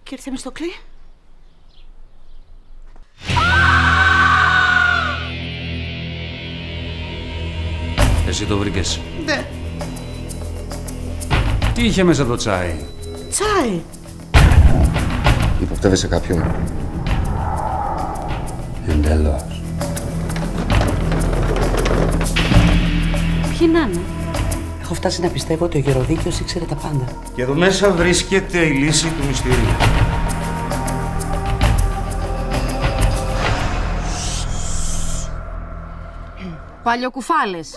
Και ήρθε με στο κλί. Εσύ το βρήκες? Ναι. Τι είχε μέσα το τσάι? Τσάι. Υποπτεύεσαι κάποιον? Εντελώς. Ποιοι να είναι? Έχω φτάσει να πιστεύω ότι ο Γεροδίκιος ήξερε τα πάντα. Και εδώ μέσα βρίσκεται η λύση του μυστηρίου. Παλιοκουφάλες.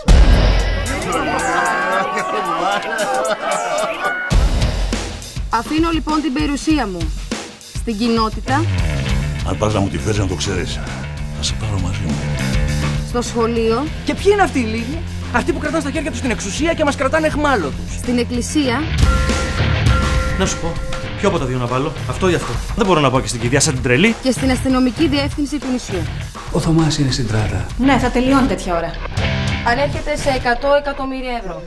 Αφήνω λοιπόν την περιουσία μου στην κοινότητα. Αν πας να μου τη φέρεις να το ξέρεις, θα σε πάρω μαζί μου. Στο σχολείο. Και ποιοι είναι αυτοί οι λίγοι? Αυτοί που κρατάνε στα χέρια τους την εξουσία και μας κρατάνε εχμάλωτους. Στην εκκλησία. Να σου πω, ποιο από τα δύο να βάλω, αυτό ή αυτό? Δεν μπορώ να πάω και στην κηδεία σαν την τρελή. Και στην αστυνομική διεύθυνση του νησιού. Ο Θωμάς είναι στην τράτα. Ναι, θα τελειώνει τέτοια ώρα. Ανέρχεται σε 100 εκατομμύρια ευρώ.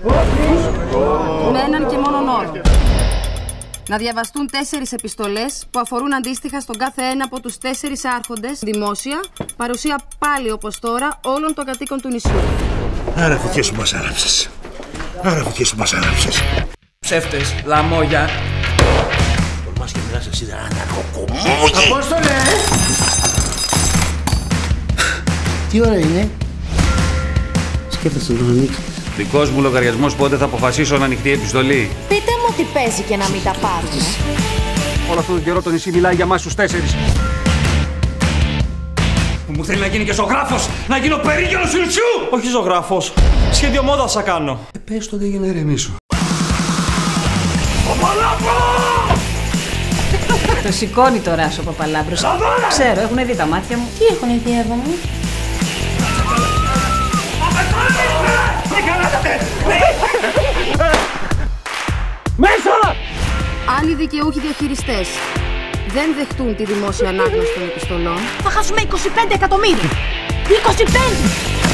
Με έναν και μόνον όρο. Να διαβαστούν 4 επιστολές που αφορούν αντίστοιχα στον κάθε ένα από τους 4 άρχοντες, δημόσια, παρουσία πάλι όπως τώρα όλων των κατοίκων του νησιού. Άρα φωτιές που μας άραψες. Άρα φωτιές που μας άραψες. Ψεύτες, λαμόγια. Τολμάς και μιλάς εσύ δεν αναρχοκομμούγι. Απόστολε! Τι ώρα είναι? Σκέφτεσαι να ανοίξεις. Δικός μου λογαριασμός, πότε θα αποφασίσω να ανοιχτεί η επιστολή? Πείτε μου τι παίζει και να μην τα πάρουμε. Όλο αυτόν τον καιρό το νησί μιλάει για μας τους 4. Μου θέλει να γίνει και ζωγράφος, να γίνω περίγελος του νησιού! Όχι ζωγράφος. Σχέδιο μόδας θα κάνω. Πες το για να ηρεμήσω. Το σηκώνει το ράσο ο Παπαλάμπρος. Ξέρω, έχουν δει τα μάτια μου. Τι έχουν δει, Εύα μου? Μέσα! Αν οι δικαιούχοι διαχειριστές δεν δεχτούν τη δημόσια ανάγνωση των επιστολών, Θα χάσουμε 25 εκατομμύρια. 25!